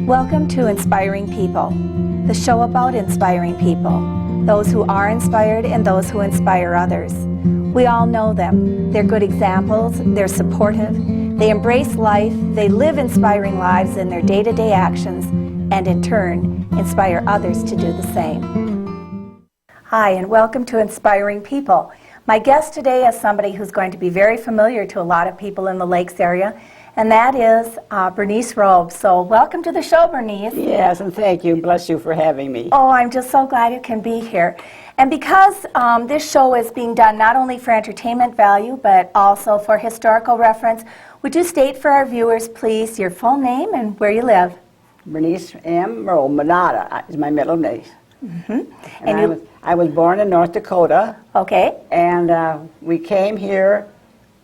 Welcome to Inspiring People, the show about inspiring people, those who are inspired and those who inspire others. We all know them. They're good examples, they're supportive, they embrace life, they live inspiring lives in their day-to-day actions, and in turn, inspire others to do the same. Hi, and welcome to Inspiring People. My guest today is somebody who's going to be very familiar to a lot of people in the Lakes area, and that is Berniece Shoreham. So welcome to the show, Bernice. Yes, and thank you. Bless you for having me. Oh, I'm just so glad you can be here. And because this show is being done not only for entertainment value, but also for historical reference, would you state for our viewers, please, your full name and where you live? Bernice M. Manada is my middle name. Mm-hmm. And I was born in North Dakota. Okay. And we came here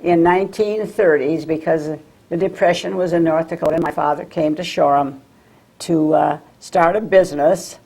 in 1930s because the Depression was in North Dakota. My father came to Shoreham to start a business,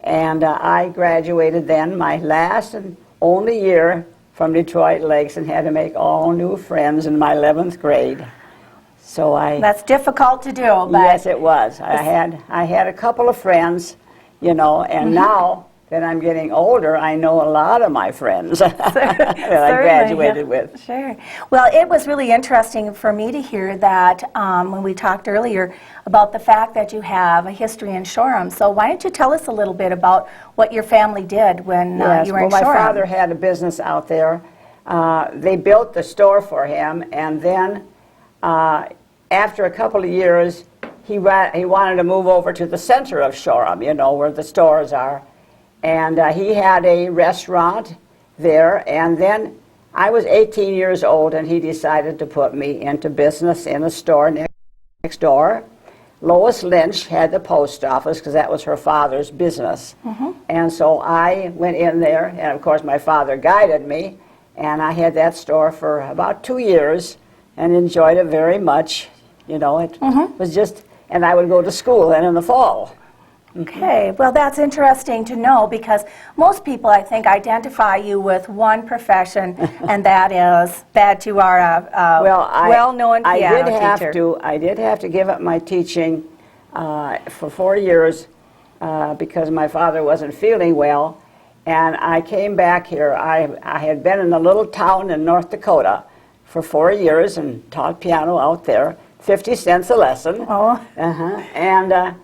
and I graduated then, my last and only year from Detroit Lakes, and had to make all new friends in my 11th grade. So That's difficult to do. But yes, it was. I had a couple of friends, you know, and now that I'm getting older, I know a lot of my friends that I graduated with. Sure. Well, it was really interesting for me to hear that when we talked earlier about the fact that you have a history in Shoreham. So why don't you tell us a little bit about what your family did when you were in Shoreham? Well, my father had a business out there. They built the store for him, and then after a couple of years, he wanted to move over to the center of Shoreham, you know, where the stores are. And he had a restaurant there, and then I was 18 years old, and he decided to put me into business in a store next door. Lois Lynch had the post office because that was her father's business. And so I went in there, and of course my father guided me, and I had that store for about 2 years and enjoyed it very much. You know, it was just, and I would go to school then in the fall. Okay, well that's interesting to know because most people, I think, identify you with one profession, and that is that you are a well-known piano teacher. I did have to give up my teaching for 4 years because my father wasn't feeling well, and I came back here. I had been in a little town in North Dakota for 4 years and taught piano out there, 50 cents a lesson. Oh. And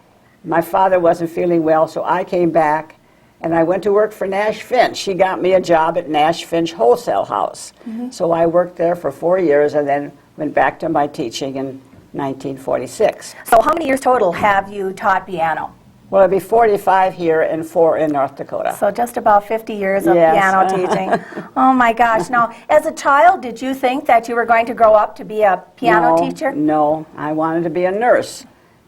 my father wasn't feeling well, so I came back, and I went to work for Nash Finch. She got me a job at Nash Finch Wholesale House. So I worked there for 4 years and then went back to my teaching in 1946. So how many years total have you taught piano? Well, it'd be 45 here and 4 in North Dakota. So just about 50 years of piano teaching. Oh my gosh. Now, as a child, did you think that you were going to grow up to be a piano teacher? No, I wanted to be a nurse.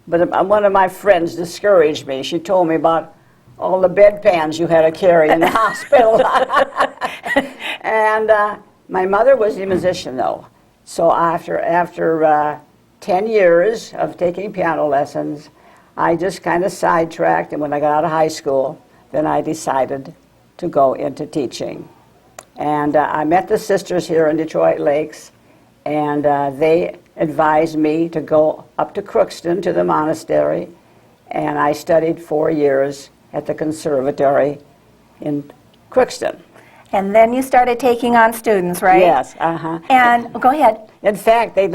But one of my friends discouraged me. She told me about all the bedpans you had to carry in the hospital. And my mother was a musician, though. So after 10 years of taking piano lessons, I just kind of sidetracked. And when I got out of high school, then I decided to go into teaching. And I met the sisters here in Detroit Lakes, and they advised me to go up to Crookston to the monastery, and I studied 4 years at the conservatory in Crookston. And then you started taking on students, right? Yes, And go ahead. In fact, they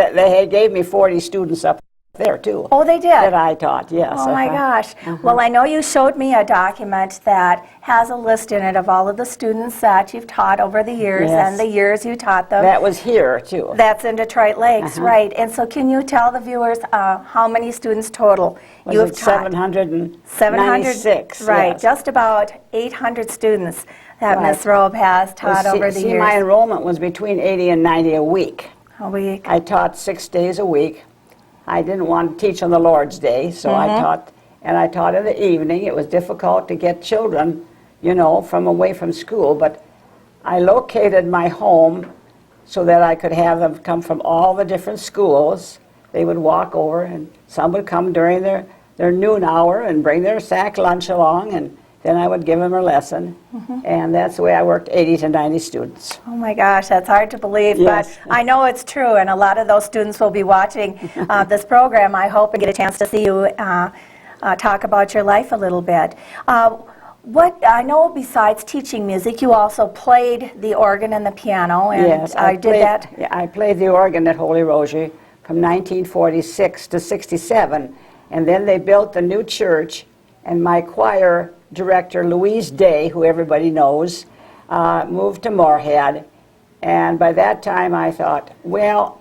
gave me 40 students up there too. Oh, they did? That I taught, yes. Oh my gosh. Well, I know you showed me a document that has a list in it of all of the students that you've taught over the years and the years you taught them. That was here too. That's in Detroit Lakes, right. And so can you tell the viewers how many students total you have taught? 796. Right, yes. just about 800 students that Ms. Shoreham has taught over the years. My enrollment was between 80 and 90 a week. A week. I taught 6 days a week. I didn't want to teach on the Lord's Day, so I taught in the evening. It was difficult to get children, you know, from away from school, but I located my home so that I could have them come from all the different schools. They would walk over, and some would come during their noon hour and bring their sack lunch along, and then I would give them a lesson, and that's the way I worked 80 to 90 students. Oh my gosh, that's hard to believe, yes. But I know it's true, and a lot of those students will be watching this program, I hope, and get a chance to see you talk about your life a little bit. What I know, besides teaching music, you also played the organ and the piano, and Yes, I did that. Yeah, I played the organ at Holy Rosary from 1946 to 67, and then they built the new church, and my choir director, Louise Day, who everybody knows, moved to Moorhead, and by that time I thought, well,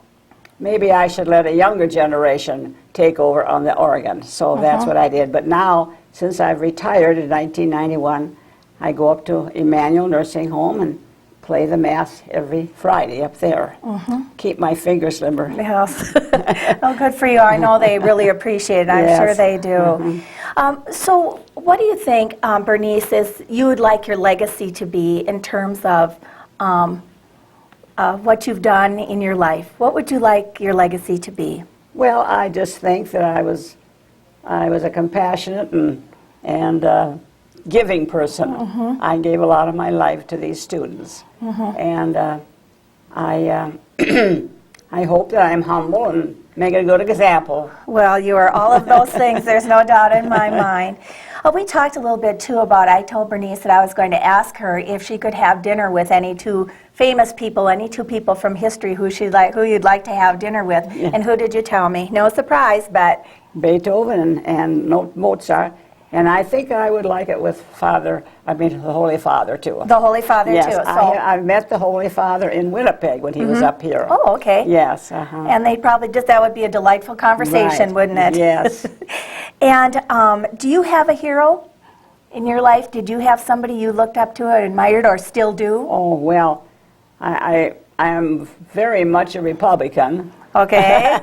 maybe I should let a younger generation take over on the organ. So that's what I did. But now, since I've retired in 1991, I go up to Emmanuel Nursing Home and play the Mass every Friday up there. Keep my fingers limber. Yes. Oh, good for you. I know they really appreciate it. I'm sure Yes. they do. So what do you think, Bernice, is you would like your legacy to be in terms of what you've done in your life? What would you like your legacy to be? Well, I just think that I was a compassionate and giving person. I gave a lot of my life to these students, and I I hope that I'm humble and make a good example. Well, you are all of those things. There's no doubt in my mind. We talked a little bit, too, about, I told Bernice that I was going to ask her if she could have dinner with any two famous people, any two people from history who you'd like to have dinner with. Yeah. And who did you tell me? No surprise, but... Beethoven and Mozart, and I think I would like it with the Holy Father, too. The Holy Father, yes, too. So. I met the Holy Father in Winnipeg when he was up here. Oh, okay. Yes. And they probably that would be a delightful conversation, Right. wouldn't it? Yes. And do you have a hero in your life? Did you have somebody you looked up to or admired or still do? Oh, well, I am very much a Republican. Okay.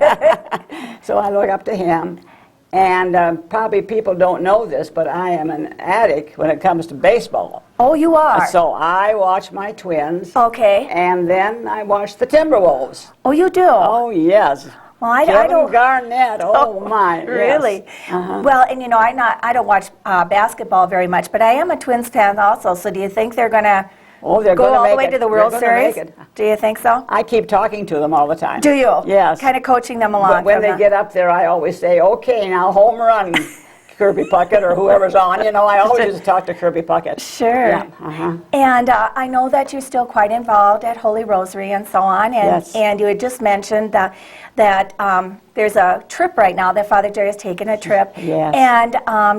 So I look up to him. And probably people don't know this, but I am an addict when it comes to baseball. Oh, you are? So I watch my Twins. Okay. And then I watch the Timberwolves. Oh, you do? Oh, yes. Well, I Kevin don't... Garnett, oh my. Really? Yes. Well, and you know, I don't watch basketball very much, but I am a Twins fan also, so do you think they're going to They're go gonna all the make way it. to the They're World gonna Series? make it. Do you think so? I keep talking to them all the time. Do you? Yes. Kind of coaching them along. But when they get up there, I always say, okay, now home run, Kirby Puckett or whoever's on. You know, I always just talk to Kirby Puckett. Sure. Yeah. And I know that you're still quite involved at Holy Rosary and so on. And, Yes. and you had just mentioned that there's a trip right now that Father Jerry has taken a trip. Yes. And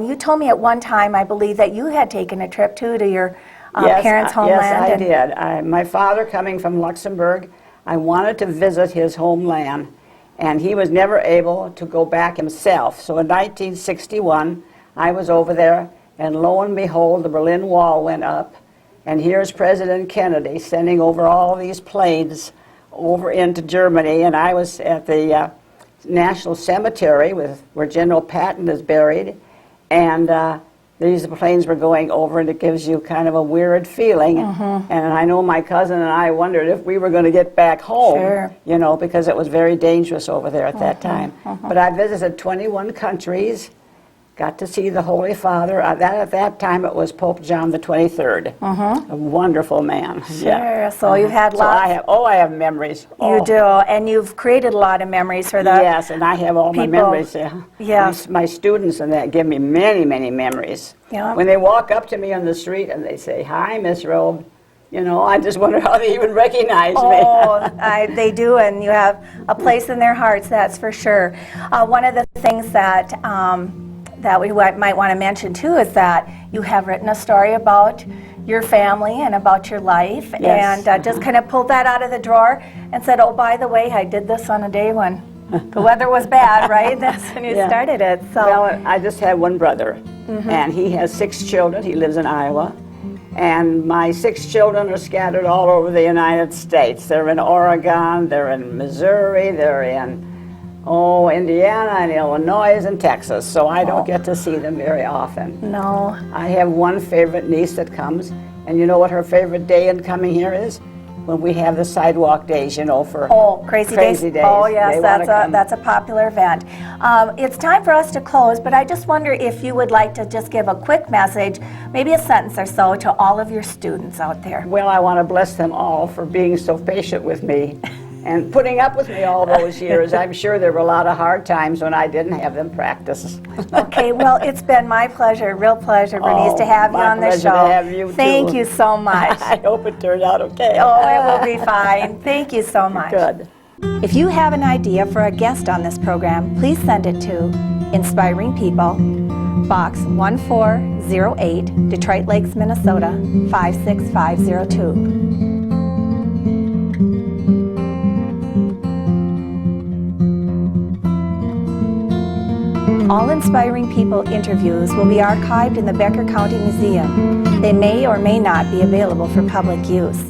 you told me at one time, I believe, that you had taken a trip too to your parents' homeland. Yes, I did. My father, coming from Luxembourg, I wanted to visit his homeland, and he was never able to go back himself. So in 1961, I was over there, and lo and behold, the Berlin Wall went up, and here's President Kennedy sending over all these planes over into Germany, and I was at the National Cemetery where General Patton is buried, and these planes were going over, and it gives you kind of a weird feeling. And I know my cousin and I wondered if we were going to get back home, Sure. you know, because it was very dangerous over there at that time. But I visited 21 countries, got to see the Holy Father. At that time it was Pope John the 23rd, a wonderful man. Sure. So you've had So lots. I have memories. You do, and you've created a lot of memories for the Yes, and I have all my people. memories. Yeah. Yes. My students and that give me many, many memories. Yeah. When they walk up to me on the street and they say, "Hi, Miss Robe," you know, I just wonder how they even recognize me. They do, and you have a place in their hearts, that's for sure. One of the things that we might want to mention too is that you have written a story about your family and about your life, Yes. and just kind of pulled that out of the drawer and said, "Oh, by the way, I did this on a day when the weather was bad," right? That's when you Yeah. started it. So. Well, I just had one brother, and he has 6 children. He lives in Iowa. And my 6 children are scattered all over the United States. They're in Oregon, they're in Missouri, they're in Indiana and Illinois and Texas, so I don't get to see them very often. No. I have one favorite niece that comes, and you know what her favorite day in coming here is? When we have the sidewalk days, you know, for Crazy Days. Oh, yes, They wanna come. that's a popular event. It's time for us to close, but I just wonder if you would like to just give a quick message, maybe a sentence or so, to all of your students out there. Well, I want to bless them all for being so patient with me and putting up with me all those years. I'm sure there were a lot of hard times when I didn't have them practice. Okay, well, it's been my pleasure, real pleasure, Bernice, to have you on the show. My pleasure to have you, too. Thank you so much. I hope it turned out okay. Oh, it will be fine. Thank you so much. Good. If you have an idea for a guest on this program, please send it to Inspiring People, Box 1408, Detroit Lakes, Minnesota 56502. All Inspiring People interviews will be archived in the Becker County Museum. They may or may not be available for public use.